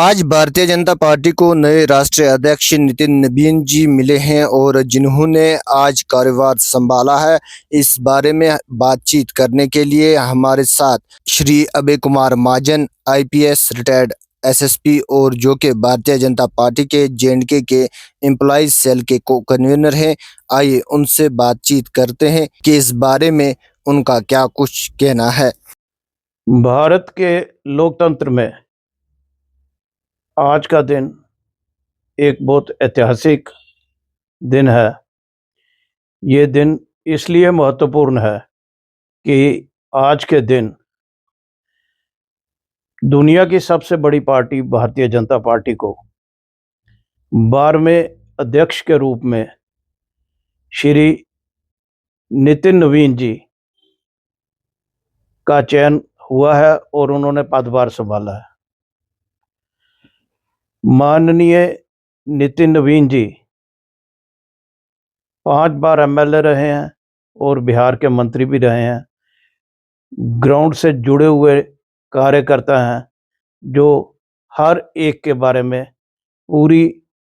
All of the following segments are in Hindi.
आज भारतीय जनता पार्टी को नए राष्ट्रीय अध्यक्ष नितिन नवीन जी मिले हैं और जिन्होंने आज कार्यभार संभाला है। इस बारे में बातचीत करने के लिए हमारे साथ श्री अभय कुमार महाजन, आईपीएस रिटायर्ड एसएसपी और जो कि भारतीय जनता पार्टी के जेएंडके के एम्प्लॉइज सेल के को कन्वीनर हैं। आइए उनसे बातचीत करते हैं कि इस बारे में उनका क्या कुछ कहना है। भारत के लोकतंत्र में आज का दिन एक बहुत ऐतिहासिक दिन है। ये दिन इसलिए महत्वपूर्ण है कि आज के दिन दुनिया की सबसे बड़ी पार्टी भारतीय जनता पार्टी को 12वें अध्यक्ष के रूप में श्री नितिन नवीन जी का चयन हुआ है और उन्होंने पदभार संभाला है। माननीय नितिन नवीन जी 5 बार एमएलए रहे हैं और बिहार के मंत्री भी रहे हैं। ग्राउंड से जुड़े हुए कार्यकर्ता हैं जो हर एक के बारे में पूरी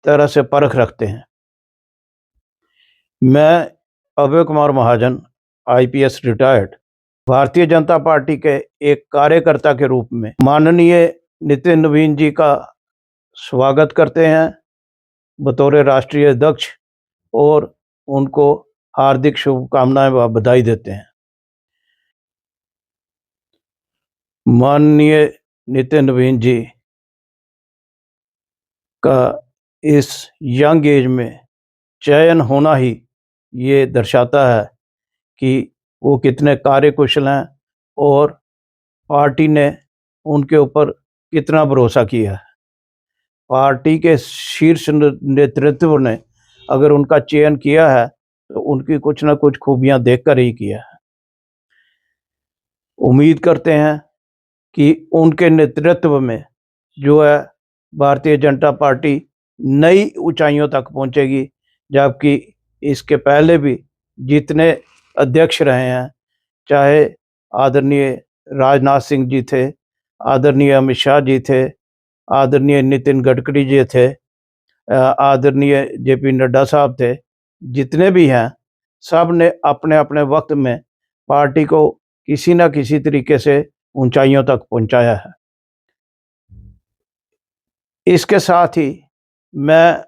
तरह से परख रखते हैं। मैं अभय कुमार महाजन, IPS retired, Bharatiya Janata party के एक कार्यकर्ता के रूप में माननीय नितिन नवीन जी का स्वागत करते हैं बतौर राष्ट्रीय अध्यक्ष और उनको हार्दिक शुभकामनाएं व बधाई देते हैं। माननीय नितिन नवीन जी का इस यंग एज में चयन होना ही ये दर्शाता है कि वो कितने कार्यकुशल हैं और पार्टी ने उनके ऊपर कितना भरोसा किया है। पार्टी के शीर्ष नेतृत्व ने अगर उनका चयन किया है तो उनकी कुछ ना कुछ खूबियां देखकर ही किया है। उम्मीद करते हैं कि उनके नेतृत्व में जो है भारतीय जनता पार्टी नई ऊंचाइयों तक पहुंचेगी, जबकि इसके पहले भी जितने अध्यक्ष रहे हैं, चाहे आदरणीय राजनाथ सिंह जी थे, आदरणीय अमित शाह जी थे, आदरणीय नितिन गडकरी जी थे, आदरणीय जेपी नड्डा साहब थे, जितने भी हैं सब ने अपने अपने वक्त में पार्टी को किसी न किसी तरीके से ऊंचाइयों तक पहुंचाया है। इसके साथ ही मैं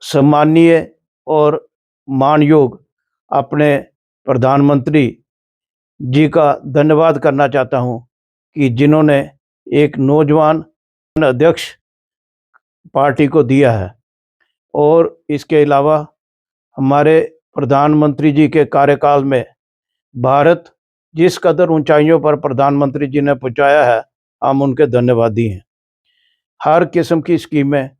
सम्मानीय और मानयोग अपने प्रधानमंत्री जी का धन्यवाद करना चाहता हूं कि जिन्होंने एक नौजवान अध्यक्ष पार्टी को दिया है। और इसके अलावा हमारे प्रधानमंत्री जी के कार्यकाल में भारत जिस कदर ऊंचाइयों पर प्रधानमंत्री जी ने पहुंचाया है, हम उनके धन्यवादी हैं। हर किस्म की स्कीमें,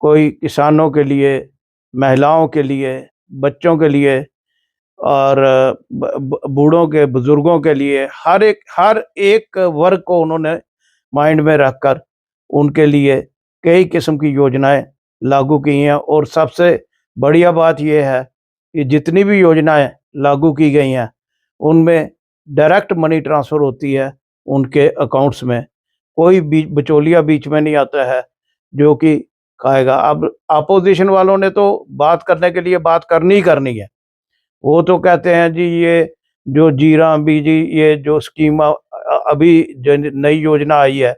कोई किसानों के लिए, महिलाओं के लिए, बच्चों के लिए और बूढ़ों के, बुजुर्गों के लिए, हर एक वर्ग को उन्होंने माइंड में रखकर उनके लिए कई किस्म की योजनाएं लागू की हैं। और सबसे बढ़िया बात यह है कि जितनी भी योजनाएं लागू की गई हैं उनमें डायरेक्ट मनी ट्रांसफ़र होती है उनके अकाउंट्स में। कोई बिचौलिया बीच में नहीं आता है जो कि खाएगा। अब अपोजिशन वालों ने तो बात करने के लिए बात करनी ही करनी है। वो तो कहते हैं जी ये जो जी-राम जी ये जो स्कीम अभी जो नई योजना आई है,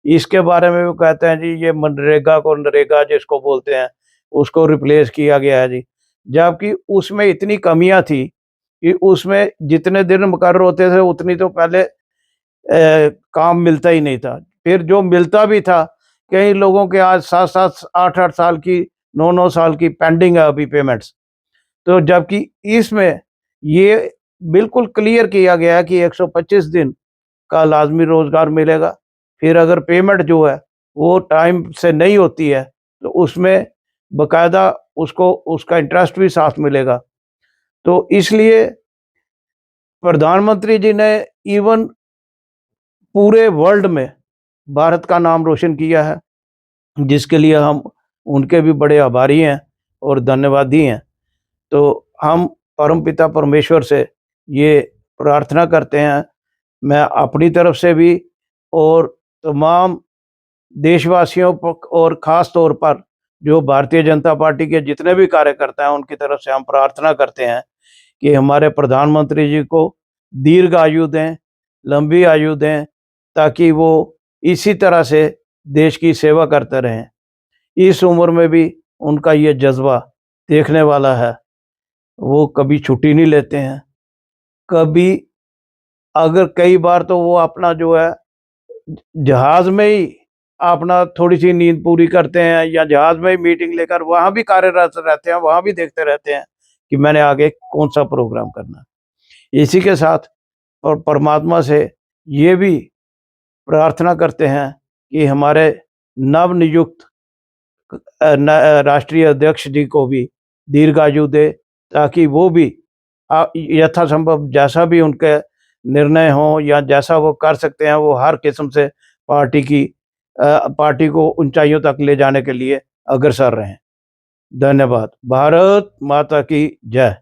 इसके बारे में वो कहते हैं जी ये मनरेगा को नरेगा जिसको बोलते हैं उसको रिप्लेस किया गया है जी। जबकि उसमें इतनी कमियां थी कि उसमें जितने दिन मुकर्रर होते थे उतनी तो पहले काम मिलता ही नहीं था। फिर जो मिलता भी था, कई लोगों के आज 7-7, 8-8 साल की, 9-9 साल की पेंडिंग है अभी पेमेंट्स। तो जबकि इसमें ये बिल्कुल क्लियर किया गया है कि 125 दिन का लाजमी रोजगार मिलेगा। फिर अगर पेमेंट जो है वो टाइम से नहीं होती है तो उसमें बकायदा उसको उसका इंटरेस्ट भी साथ मिलेगा। तो इसलिए प्रधानमंत्री जी ने इवन पूरे वर्ल्ड में भारत का नाम रोशन किया है, जिसके लिए हम उनके भी बड़े आभारी हैं और धन्यवादी हैं। तो हम परमपिता परमेश्वर से ये प्रार्थना करते हैं, मैं अपनी तरफ से भी और तमाम देशवासियों और ख़ास तौर पर जो भारतीय जनता पार्टी के जितने भी कार्यकर्ता हैं उनकी तरफ से हम प्रार्थना करते हैं कि हमारे प्रधानमंत्री जी को दीर्घ आयु दें, लंबी आयु दें, ताकि वो इसी तरह से देश की सेवा करते रहें। इस उम्र में भी उनका ये जज़्बा देखने वाला है। वो कभी छुट्टी नहीं लेते हैं, कभी अगर कई बार तो वो अपना जो है जहाज़ में ही अपना थोड़ी-सी नींद पूरी करते हैं या जहाज़ में ही मीटिंग लेकर वहाँ भी कार्यरत रहते हैं, वहाँ भी देखते रहते हैं कि मैंने आगे कौन-सा प्रोग्राम करना है। इसी के साथ और परमात्मा से ये भी प्रार्थना करते हैं कि हमारे नवनियुक्त राष्ट्रीय अध्यक्ष जी को भी दीर्घायु दे, ताकि वो भी यथासंभव जैसा भी उनके निर्णय हों या जैसा वो कर सकते हैं, वो हर किस्म से पार्टी को ऊंचाइयों तक ले जाने के लिए अग्रसर रहें। धन्यवाद। भारत माता की जय।